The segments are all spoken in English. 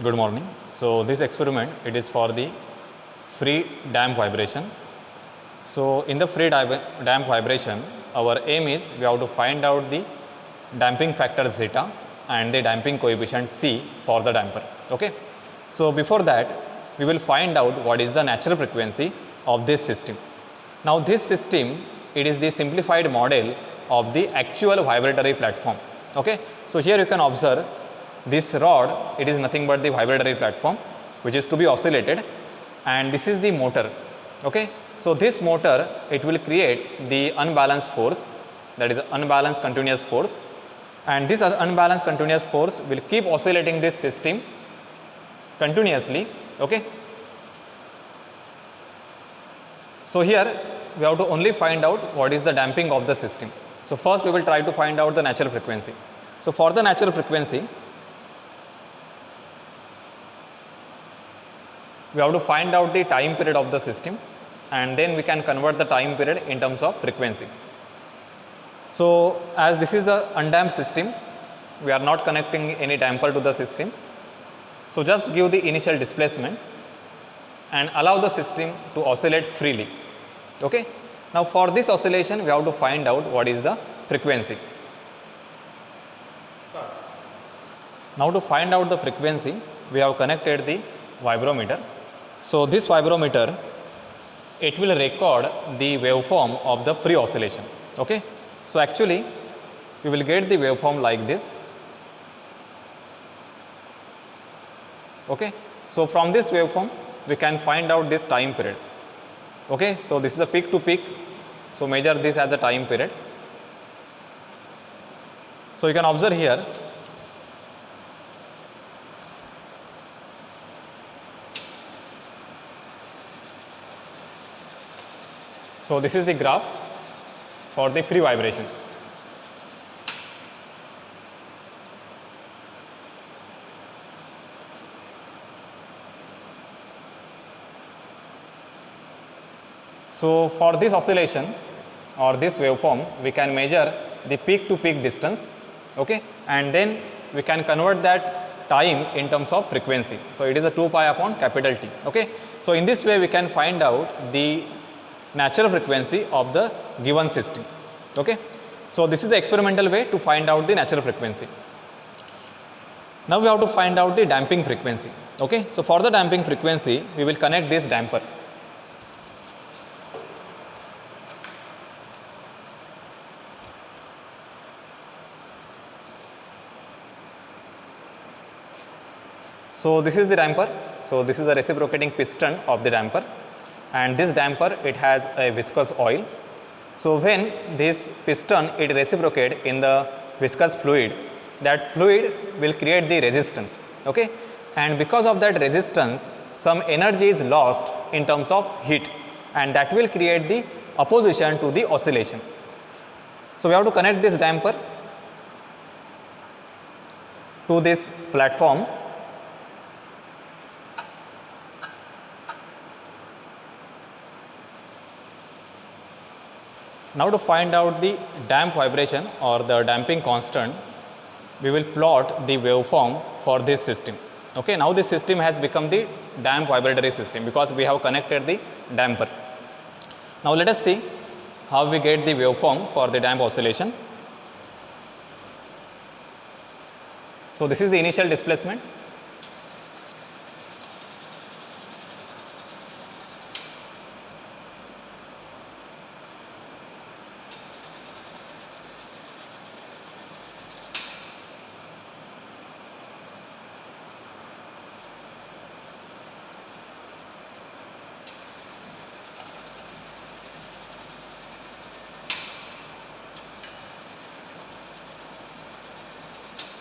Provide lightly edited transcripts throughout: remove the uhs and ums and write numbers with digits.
Good morning. So this experiment, it is for the free damp vibration. So in the free damp vibration, our aim is we have to find out the damping factor zeta and the damping coefficient C for the damper. Okay. So before that, we will find out what is the natural frequency of this system. Now this system, it is the simplified model of the actual vibratory platform. Okay. So here you can observe this rod, it is nothing but the vibratory platform which is to be oscillated, and this is the motor. Okay. So this motor, it will create the unbalanced force, that is unbalanced continuous force, and this unbalanced continuous force will keep oscillating this system continuously. Okay. So here we have to only find out what is the damping of the system. So first we will try to find out the natural frequency. So for the natural frequency, we have to find out the time period of the system, and then we can convert the time period in terms of frequency. So as this is the undamped system, we are not connecting any damper to the system. So just give the initial displacement and allow the system to oscillate freely. Okay. Now for this oscillation, we have to find out what is the frequency. Now to find out the frequency, we have connected the vibrometer. So this vibrometer, it will record the waveform of the free oscillation. Okay. So actually we will get the waveform like this. Okay. So from this waveform we can find out this time period. Okay. So this is a peak to peak. So measure this as a time period. So you can observe here, so this is the graph for the free vibration. So for this oscillation or this waveform, we can measure the peak to peak distance. Okay, and then we can convert that time in terms of frequency. So it is a 2 pi upon capital T. Okay, so in this way we can find out the natural frequency of the given system. Okay. So this is the experimental way to find out the natural frequency. Now we have to find out the damping frequency. Okay. So for the damping frequency, we will connect this damper. So this is the damper. So this is a reciprocating piston of the damper, and this damper, it has a viscous oil. So when this piston, it reciprocate in the viscous fluid, that fluid will create the resistance. Okay, and because of that resistance, some energy is lost in terms of heat, and that will create the opposition to the oscillation. So we have to connect this damper to this platform. Now to find out the damp vibration or the damping constant, we will plot the waveform for this system. Okay, now this system has become the damp vibratory system because we have connected the damper. Now let us see how we get the waveform for the damp oscillation. So this is the initial displacement.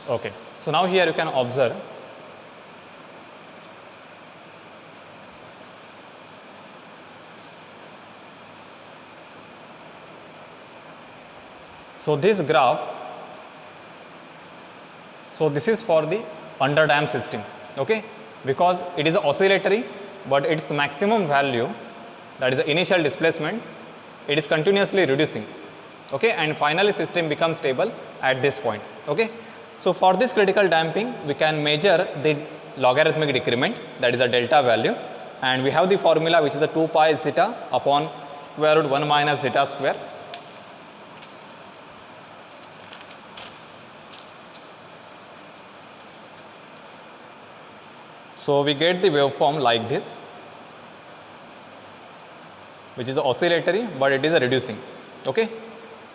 Okay. So now here you can observe so this graph, so this is for the underdamped system. Okay, because it is oscillatory, but its maximum value, that is the initial displacement, it is continuously reducing. Okay, and finally system becomes stable at this point. Okay. So for this critical damping, we can measure the logarithmic decrement, that is a delta value, and we have the formula which is a 2 pi zeta upon square root 1 minus zeta square. So we get the waveform like this, which is oscillatory, but it is a reducing. Okay.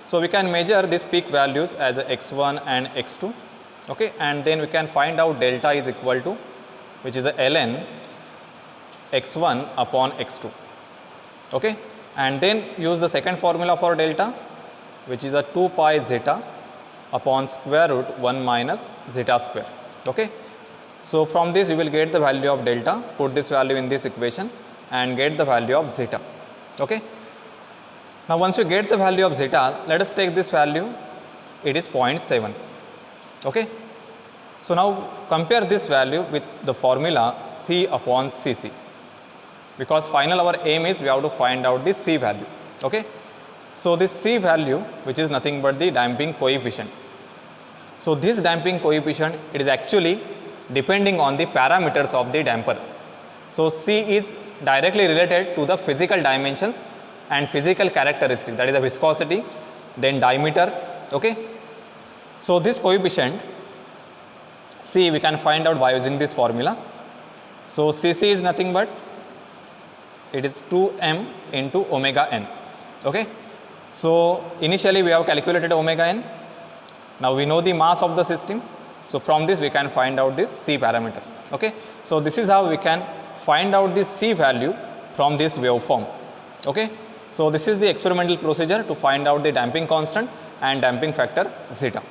So we can measure these peak values as x1 and x2. Okay, and then we can find out delta is equal to, which is a ln x1 upon x2. Okay, and then use the second formula for delta, which is a 2 pi zeta upon square root 1 minus zeta square. Okay. So from this you will get the value of delta, put this value in this equation and get the value of zeta. Okay. Now once you get the value of zeta, let us take this value, it is 0.7. Okay. So now compare this value with the formula C upon Cc, because final our aim is we have to find out the C value. Okay. So this C value, which is nothing but the damping coefficient. So this damping coefficient, it is actually depending on the parameters of the damper. So C is directly related to the physical dimensions and physical characteristic, that is the viscosity, then diameter. Okay. So this coefficient C we can find out by using this formula. So Cc is nothing but it is 2m into omega n. Okay. So initially we have calculated omega n. Now we know the mass of the system. So from this we can find out this C parameter. Okay. So this is how we can find out this C value from this waveform. Okay. So this is the experimental procedure to find out the damping constant and damping factor zeta.